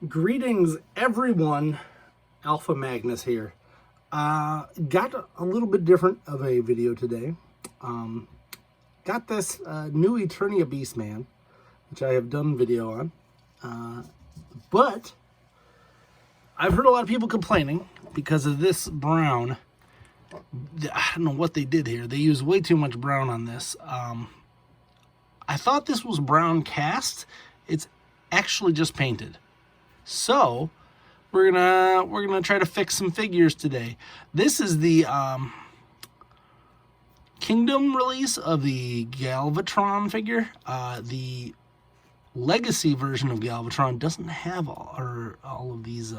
Greetings, everyone. Alpha Magnus here. Got a little bit different of a video today. Got this new Eternia Beastman, which I have done video on. But I've heard a lot of people complaining because of this brown. I don't know what they did here. They used way too much brown on this. I thought this was brown cast. It's actually just painted. So we're gonna try to fix some figures today. This is the Kingdom release of the Galvatron figure. The Legacy version of Galvatron doesn't have all of these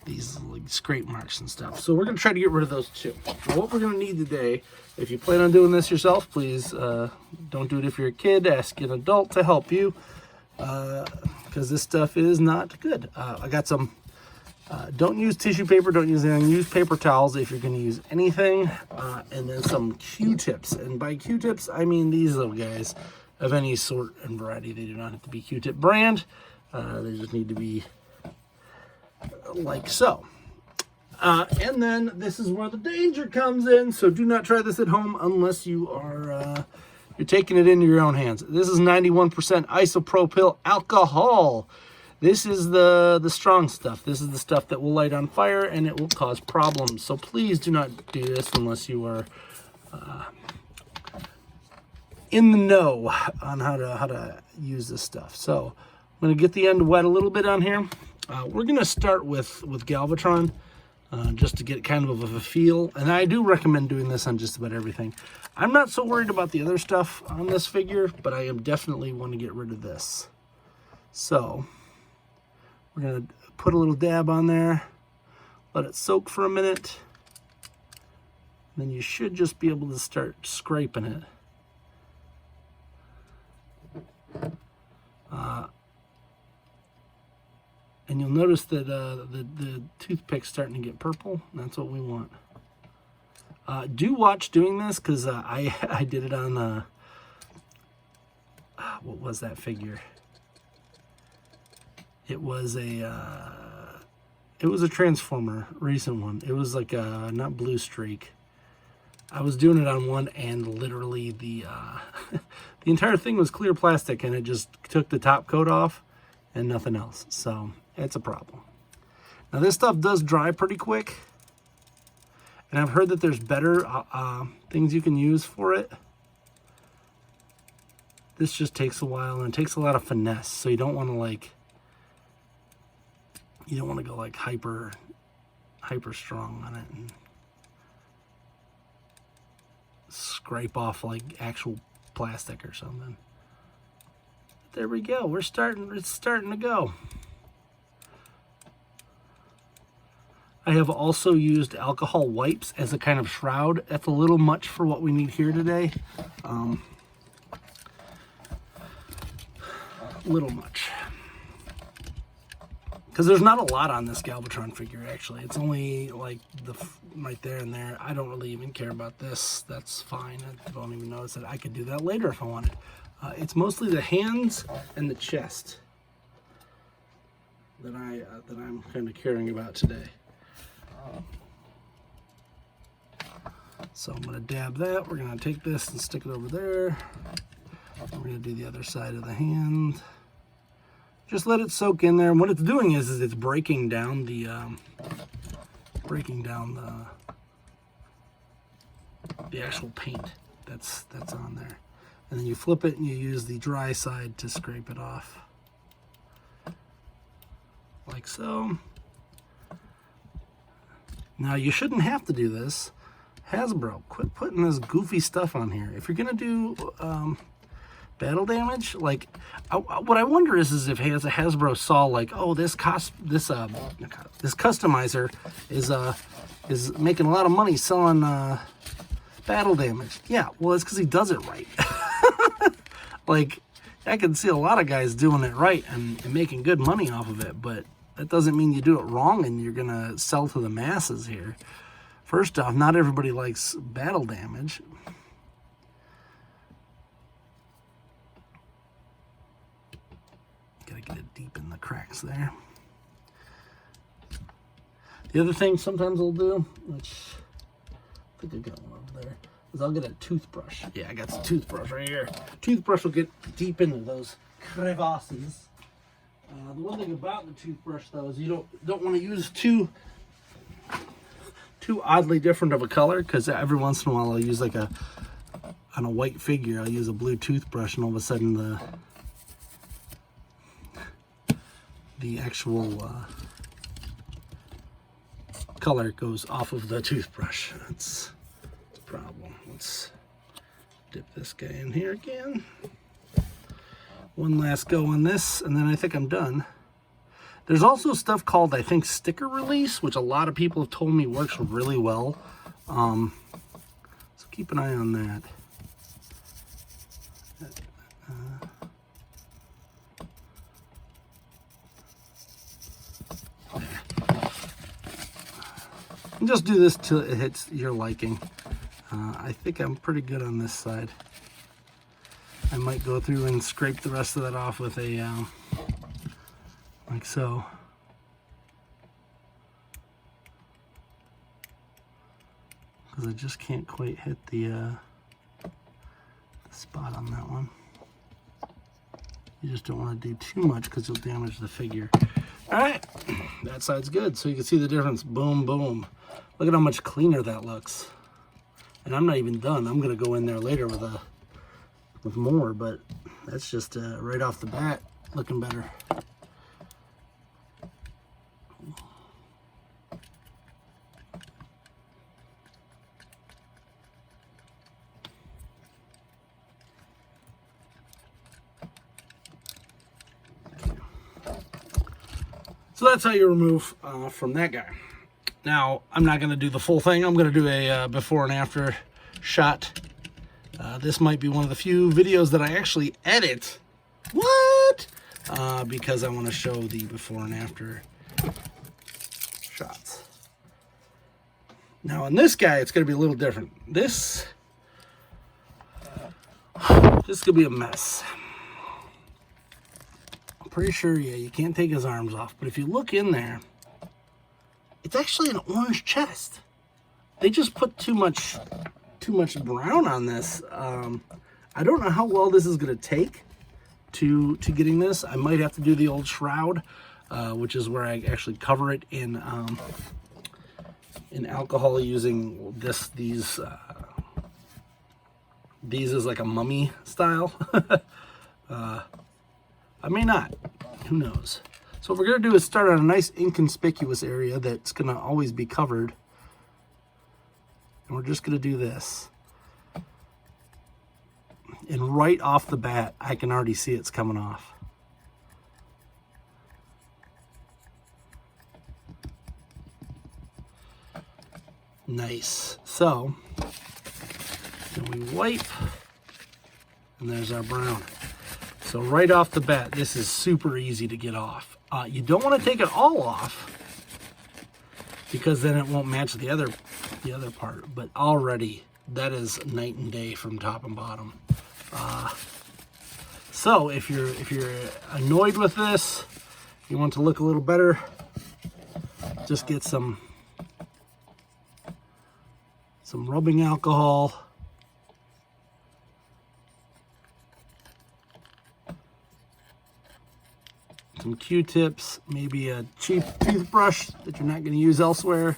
like scrape marks and stuff. So we're gonna try to get rid of those too. Now what we're gonna need today, if you plan on doing this yourself, please don't do it if you're a kid. Ask an adult to help you. Because this stuff is not good. I got some, don't use tissue paper, don't use anything, use paper towels if you're going to use anything, and then some Q-tips. And by Q-tips, I mean these little guys of any sort and variety. They do not have to be Q-tip brand. They just need to be like so. And then this is where the danger comes in, so do not try this at home unless you are... you're taking it into your own hands. This is 91% isopropyl alcohol. This is the strong stuff. This is the stuff that will light on fire and it will cause problems. So please do not do this unless you are in the know on how to use this stuff. So I'm going to get the end wet a little bit on here. We're going to start with Galvatron. Just to get kind of a feel. And I do recommend doing this on just about everything. I'm not so worried about the other stuff on this figure, but I am definitely want to get rid of this. So we're going to put a little dab on there, let it soak for a minute. Then you should just be able to start scraping it. And you'll notice that the toothpick's starting to get purple. That's what we want. Do watch doing this because I did it on what was that figure? It was a Transformer recent one. It was like a not Blue Streak. I was doing it on one and literally the the entire thing was clear plastic and it just took the top coat off and nothing else. So it's a problem. Now this stuff does dry pretty quick. And I've heard that there's better things you can use for it. This just takes a while and it takes a lot of finesse. So you don't want to go like hyper strong on it and scrape off like actual plastic or something. There we go. It's starting to go. I have also used alcohol wipes as a kind of shroud. That's a little much for what we need here today. Little much. Because there's not a lot on this Galvatron figure, actually. It's only like right there and there. I don't really even care about this. That's fine. I don't even notice that. I could do that later if I wanted. It's mostly the hands and the chest that I'm kind of caring about today. So I'm going to dab that. We're going to take this and stick it over there. We're going to do the other side of the hand. Just let it soak in there. And what it's doing is it's breaking down the actual paint that's on there. And then you flip it and you use the dry side to scrape it off. Like so. Now, you shouldn't have to do this. Hasbro, quit putting this goofy stuff on here. If you're going to do battle damage, like, what I wonder is if Hasbro saw, like, oh, this customizer is making a lot of money selling battle damage. Yeah, well, it's because he does it right. Like, I can see a lot of guys doing it right and making good money off of it, but that doesn't mean you do it wrong and you're going to sell to the masses here. First off, not everybody likes battle damage. Gotta get it deep in the cracks there. The other thing sometimes I'll do, which I think I got one over there, is I'll get a toothbrush. Yeah, I got the toothbrush right here. Toothbrush will get deep into those crevasses. The one thing about the toothbrush though is you don't want to use too oddly different of a color, because every once in a while I'll use like on a white figure, I'll use a blue toothbrush, and all of a sudden the actual color goes off of the toothbrush. That's a problem. Let's dip this guy in here again. One last go on this, and then I think I'm done. There's also stuff called, I think, sticker release, which a lot of people have told me works really well. So keep an eye on that. And just do this till it hits your liking. I think I'm pretty good on this side. I might go through and scrape the rest of that off with a, like so. Because I just can't quite hit the spot on that one. You just don't want to do too much because you'll damage the figure. All right, that side's good. So you can see the difference. Boom, boom. Look at how much cleaner that looks. And I'm not even done. I'm gonna go in there later with more, but that's just right off the bat looking better. So that's how you remove from that guy. Now, I'm not going to do the full thing. I'm going to do a before and after shot. This might be one of the few videos that I actually edit. What? Because I want to show the before and after shots. Now, on this guy, it's going to be a little different. This could be a mess. I'm pretty sure, yeah, you can't take his arms off. But if you look in there, it's actually an orange chest. They just put too much brown on this. I don't know how well this is going to take to getting this. I might have to do the old shroud, which is where I actually cover it in alcohol using these as like a mummy style. I may not. Who knows? So what we're going to do is start on a nice inconspicuous area that's going to always be covered. And we're just going to do this. And right off the bat, I can already see it's coming off. Nice. So, then we wipe, and there's our brown. So right off the bat, this is super easy to get off. You don't want to take it all off, because then it won't match the other part. But already, that is night and day from top and bottom. So if you're annoyed with this, you want to look a little better, just get some rubbing alcohol. Some Q-tips, maybe a cheap toothbrush that you're not going to use elsewhere.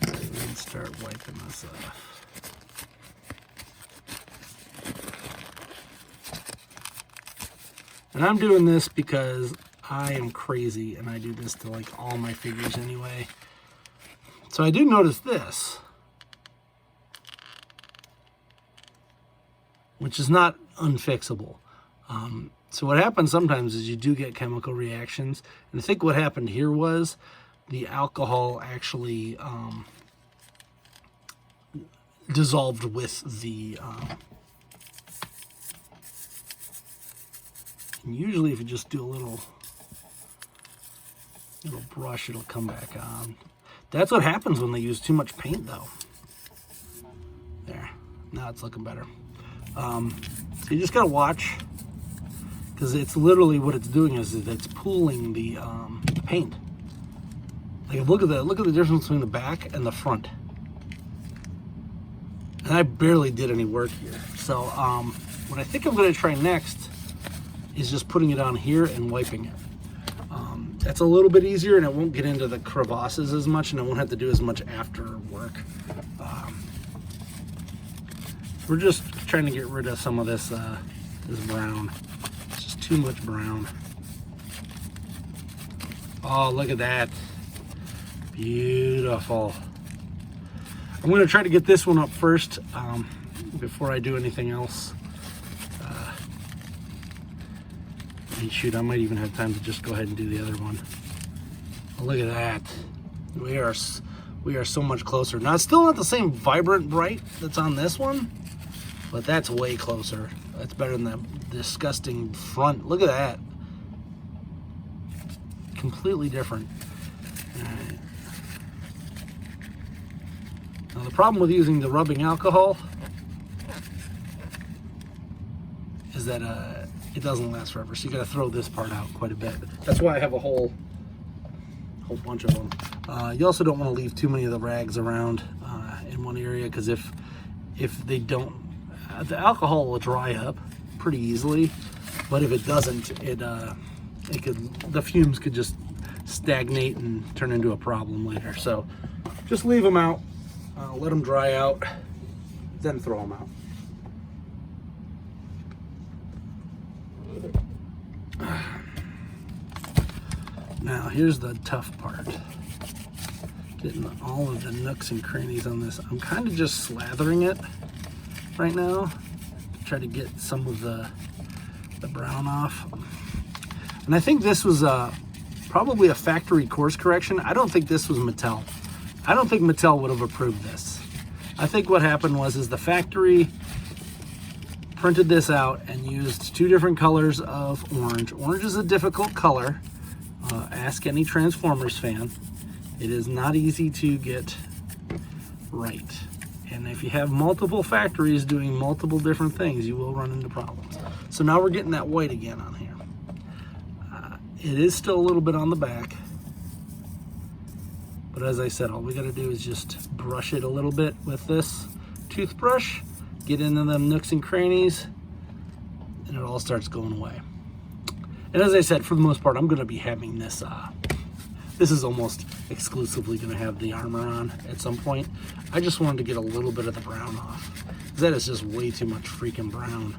And start wiping this off. And I'm doing this because I am crazy, and I do this to like all my figures anyway. So I do notice this, which is not unfixable. So what happens sometimes is you do get chemical reactions. And I think what happened here was the alcohol actually dissolved with the... and usually if you just do a little brush, it'll come back on. That's what happens when they use too much paint though. There, now it's looking better. So you just gotta watch because it's literally what it's doing is it's pooling the paint. Like look at the difference between the back and the front. And I barely did any work here. So what I think I'm going to try next is just putting it on here and wiping it. That's a little bit easier, and it won't get into the crevasses as much, and I won't have to do as much after work. We're just trying to get rid of some of this this brown. It's just too much brown. Oh, look at that. Beautiful. I'm going to try to get this one up first before I do anything else. And shoot, I might even have time to just go ahead and do the other one. Oh, look at that. We are so much closer. Now, it's still not the same vibrant bright that's on this one, but that's way closer. That's better than that disgusting front. Look at that. Completely different. All right. Now, the problem with using the rubbing alcohol is that it doesn't last forever, so you gotta throw this part out quite a bit. That's why I have a whole bunch of them. You also don't want to leave too many of the rags around in one area, because if they don't, the alcohol will dry up pretty easily, but if it doesn't, the fumes could just stagnate and turn into a problem later. So just leave them out, let them dry out, then throw them out. Now here's the tough part, getting all of the nooks and crannies on this. I'm kind of just slathering it right now to try to get some of the brown off. And I think this was probably a factory course correction. I don't think this was Mattel. I don't think Mattel would have approved this. I think what happened was the factory printed this out and used two different colors of orange. Orange is a difficult color. Ask any Transformers fan. It is not easy to get right. And if you have multiple factories doing multiple different things, you will run into problems. So now we're getting that white again on here. It is still a little bit on the back. But as I said, all we got to do is just brush it a little bit with this toothbrush, get into them nooks and crannies, and it all starts going away. And as I said, for the most part, I'm going to be having this, this is almost exclusively going to have the armor on at some point. I just wanted to get a little bit of the brown off, because that is just way too much freaking brown.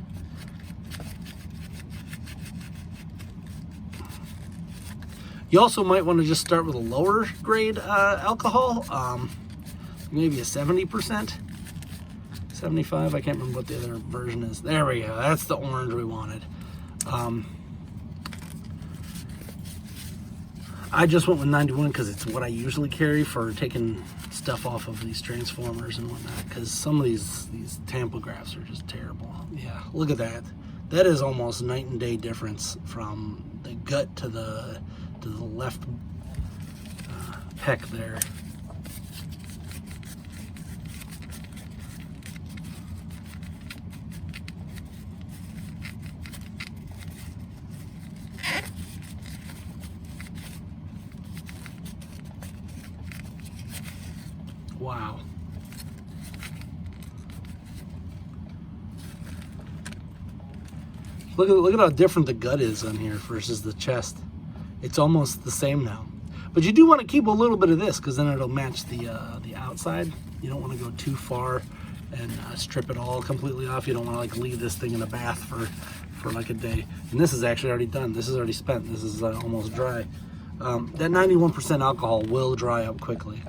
You also might want to just start with a lower grade alcohol, maybe a 70%, 75, I can't remember what the other version is. There we go, that's the orange we wanted. I just went with 91 because it's what I usually carry for taking stuff off of these Transformers and whatnot, because some of these tamphographs are just terrible. Yeah, look at that. That is almost night and day difference from the gut to the left pec there. Wow. Look at how different the gut is on here versus the chest. It's almost the same now. But you do want to keep a little bit of this, because then it'll match the outside. You don't want to go too far and strip it all completely off. You don't want to like leave this thing in a bath for like a day. And this is actually already done. This is already spent. This is almost dry. That 91% alcohol will dry up quickly.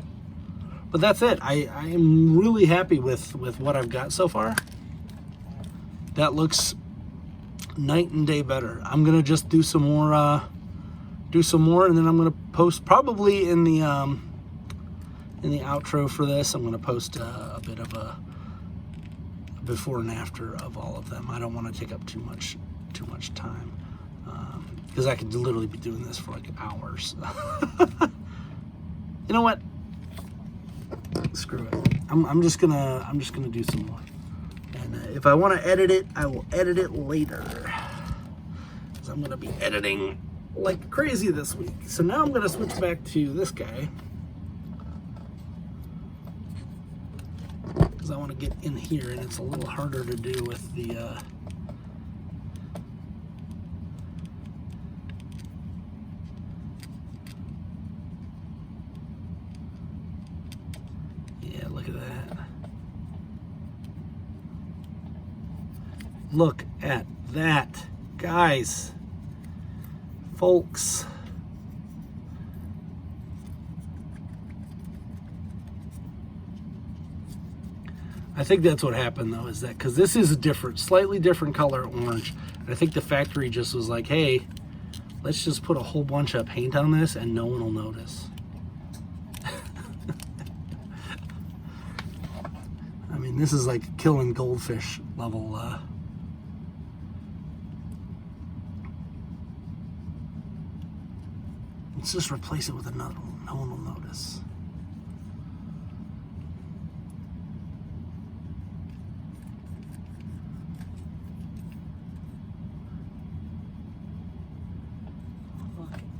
But that's it. I am really happy with what I've got so far. That looks night and day better. I'm gonna just do some more, and then I'm gonna post probably in the outro for this. I'm gonna post a bit of a before and after of all of them. I don't want to take up too much time, because I could literally be doing this for like hours. You know what? Screw it. I'm just gonna do some more, and if I want to edit it, I will edit it later. because I'm going to be editing like crazy this week. So now I'm going to switch back to this guy, because I want to get in here, and it's a little harder to do with the yeah, look at that. Look at that, guys, folks. I think that's what happened, though, is that because this is a different, slightly different color orange. And I think the factory just was like, hey, let's just put a whole bunch of paint on this and no one will notice. I mean, this is like killing goldfish level. Let's just replace it with another one. No one will notice.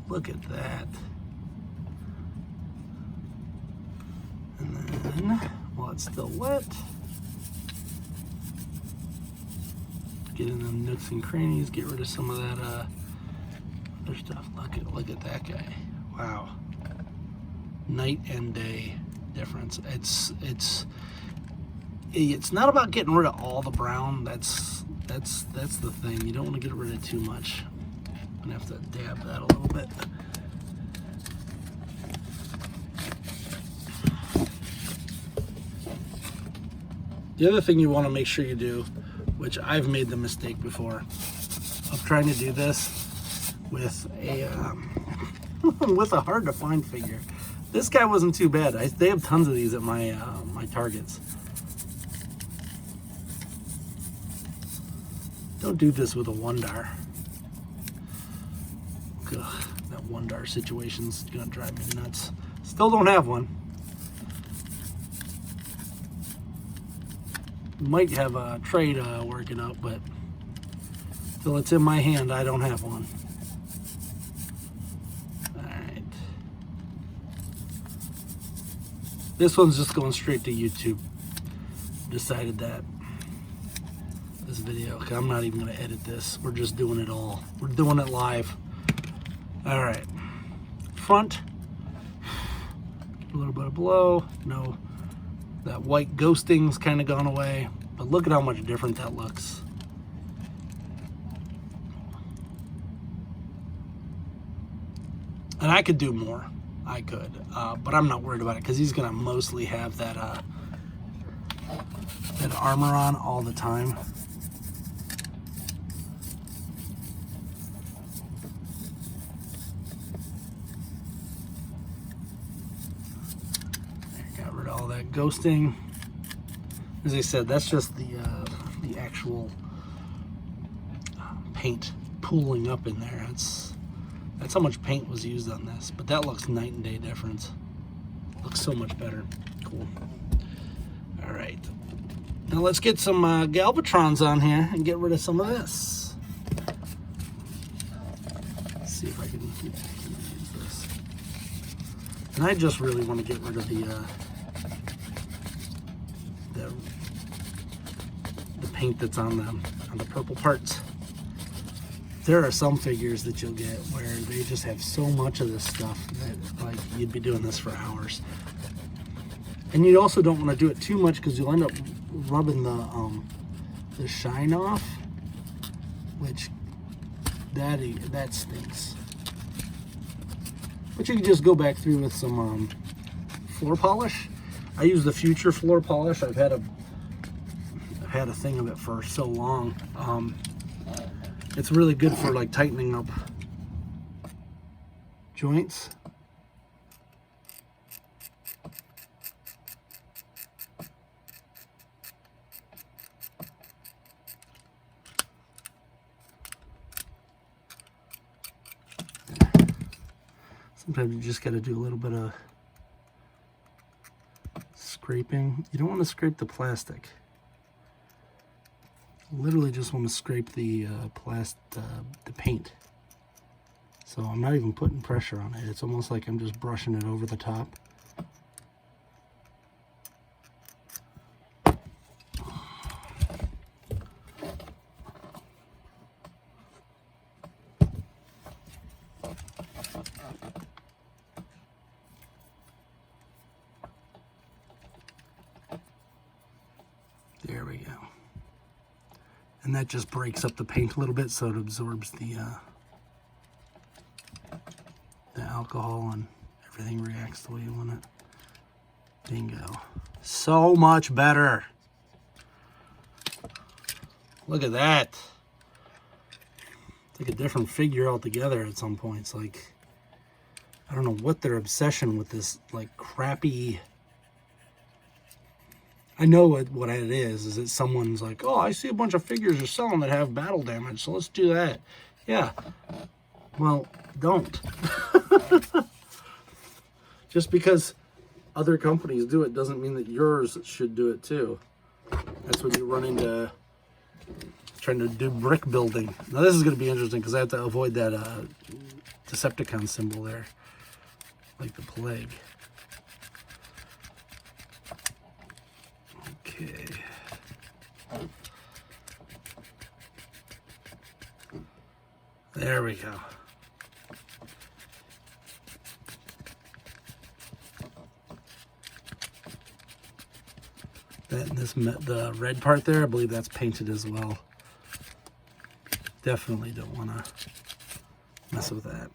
Look at that. And then, while it's still wet, get in them nooks and crannies, get rid of some of that other stuff. Look at that guy. Wow. Night and day difference. It's not about getting rid of all the brown. That's the thing. You don't want to get rid of too much. I'm gonna have to dab that a little bit. The other thing you want to make sure you do, which I've made the mistake before, of trying to do this with a with a hard to find figure. This guy wasn't too bad. They have tons of these at my my Targets. Don't do this with a $1. Ugh, that $1 situation's gonna drive me nuts. Still don't have one. Might have a trade working out, but till it's in my hand, I don't have one. Alright. This one's just going straight to YouTube. Decided that. This video, okay, I'm not even gonna edit this. We're just doing it all. We're doing it live. All right, front, a little bit of below. No, that white ghosting's kind of gone away, but look at how much different that looks. And I could do more, I could, but I'm not worried about it because he's gonna mostly have that that armor on all the time. All that ghosting. As I said, that's just the actual paint pooling up in there. That's how much paint was used on this. But that looks night and day difference. Looks so much better. Cool. All right. Now let's get some Galvatrons on here and get rid of some of this. Let's see if I can use this. And I just really want to get rid of the paint that's on the purple parts. There are some figures that you'll get where they just have so much of this stuff that like you'd be doing this for hours. And you also don't want to do it too much because you'll end up rubbing the shine off, which that stinks. But you can just go back through with some floor polish. I use the Future floor polish. I've had a thing of it for so long. It's really good for like tightening up joints. Sometimes you just got to do a little bit of scraping. You don't want to scrape the plastic. literally just want to scrape the the paint. So I'm not even putting pressure on it. It's almost like I'm just brushing it over the top. There we go. And that just breaks up the paint a little bit so it absorbs the alcohol and everything reacts the way you want it. Bingo. So much better. Look at that. It's like a different figure altogether at some points. Like, I don't know what their obsession with this, like, crappy... I know what it is that someone's like, oh, I see a bunch of figures you're selling that have battle damage, so let's do that. Yeah. Well, don't. Just because other companies do it doesn't mean that yours should do it too. That's when you run into trying to do brick building. Now this is going to be interesting because I have to avoid that Decepticon symbol there, like the plague. Okay. There we go. The red part there, I believe that's painted as well. Definitely don't want to mess with that.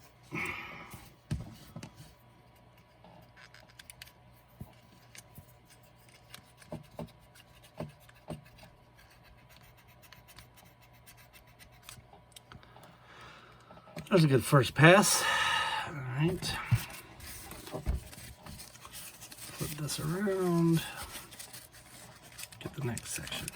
That was a good first pass. All right. Flip this around. Get the next section.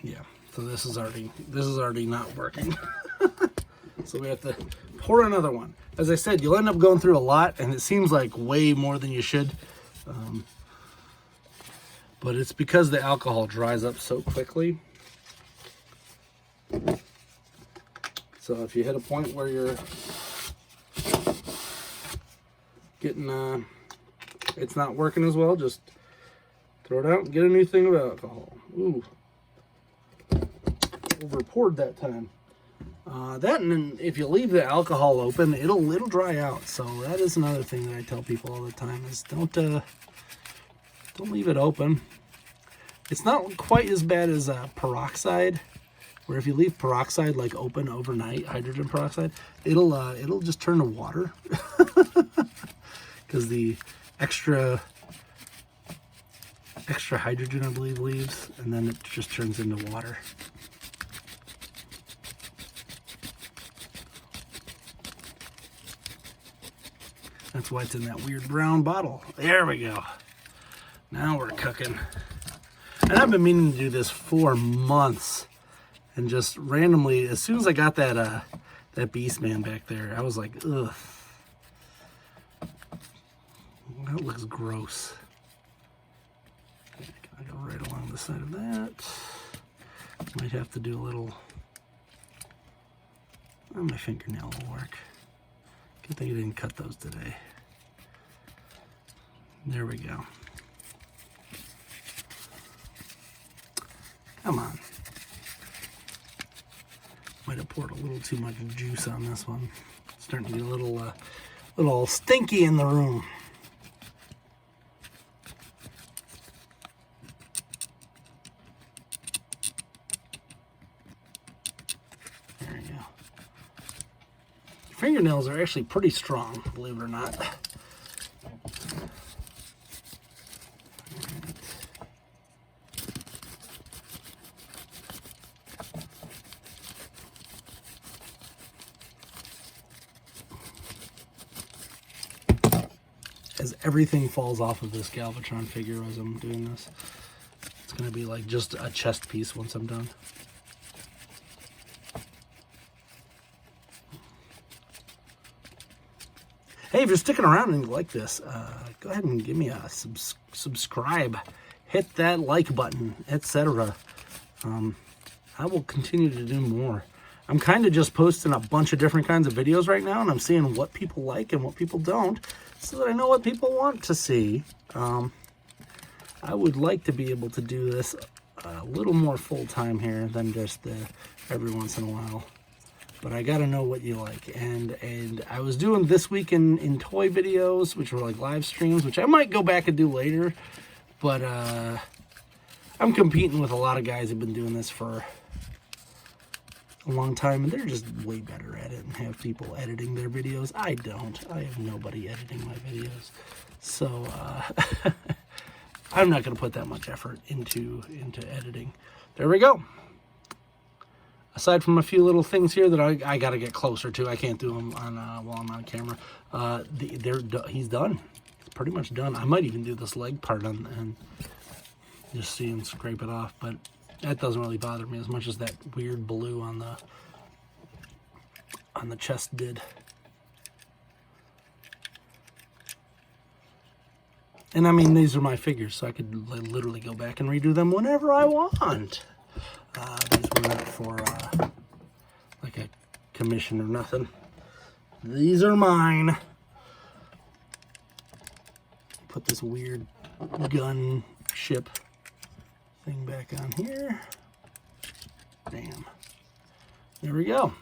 Yeah, so this is already not working. So we have to pour another one. As I said, you'll end up going through a lot, and it seems like way more than you should. But it's because the alcohol dries up so quickly. So if you hit a point where you're getting, it's not working as well, just throw it out and get a new thing of alcohol. Ooh, over poured that time. That, and then if you leave the alcohol open, it'll dry out. So that is another thing that I tell people all the time is don't leave it open. It's not quite as bad as peroxide, where if you leave peroxide like open overnight, hydrogen peroxide, it'll just turn to water because the extra hydrogen, I believe, leaves, and then it just turns into water. That's why it's in that weird brown bottle. There we go. Now we're cooking. And I've been meaning to do this for months. And just randomly, as soon as I got that Beast Man back there, I was like, ugh. That looks gross. I go right along the side of that. Might have to do a little... Oh, my fingernail will work. Good thing I didn't cut those today. There we go. Come on. Might have poured a little too much juice on this one. It's starting to get a little stinky in the room. There you go. Fingernails are actually pretty strong, believe it or not. As everything falls off of this Galvatron figure as I'm doing this, it's going to be like just a chest piece once I'm done. Hey, if you're sticking around and you like this, go ahead and give me a subscribe. Hit that like button, etc. I will continue to do more. I'm kind of just posting a bunch of different kinds of videos right now, and I'm seeing what people like and what people don't, so that I know what people want to see. I would like to be able to do this a little more full-time here than just every once in a while. But I gotta know what you like. And I was doing this week in toy videos, which were like live streams, which I might go back and do later. But I'm competing with a lot of guys who've been doing this for a long time, and they're just way better at it and have people editing their videos. I don't. I have nobody editing my videos. So I'm not going to put that much effort into editing. There we go. Aside from a few little things here that I got to get closer to, I can't do them on while I'm on camera. He's done. It's pretty much done. I might even do this leg part and just see him scrape it off, but that doesn't really bother me as much as that weird blue on the chest did. And I mean, these are my figures, so I could literally go back and redo them whenever I want. These were not for like a commission or nothing. These are mine. Put this weird gun ship thing back on here. Bam. There we go.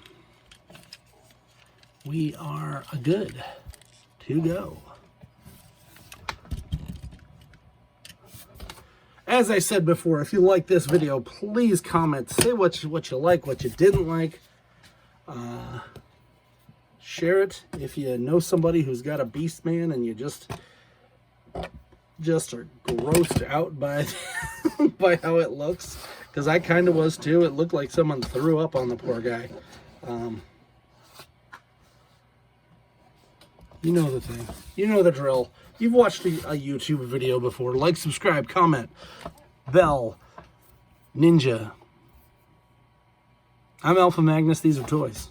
We are good to go. As I said before, if you like this video, please comment. Say what you like, what you didn't like. Share it if you know somebody who's got a Beast Man and you just are grossed out by by how it looks, because I kind of was too. It looked like someone threw up on the poor guy. You know the thing. You know the drill. You've watched a YouTube video before. Like, subscribe, comment, bell, ninja. I'm Alpha Magnus. These are toys.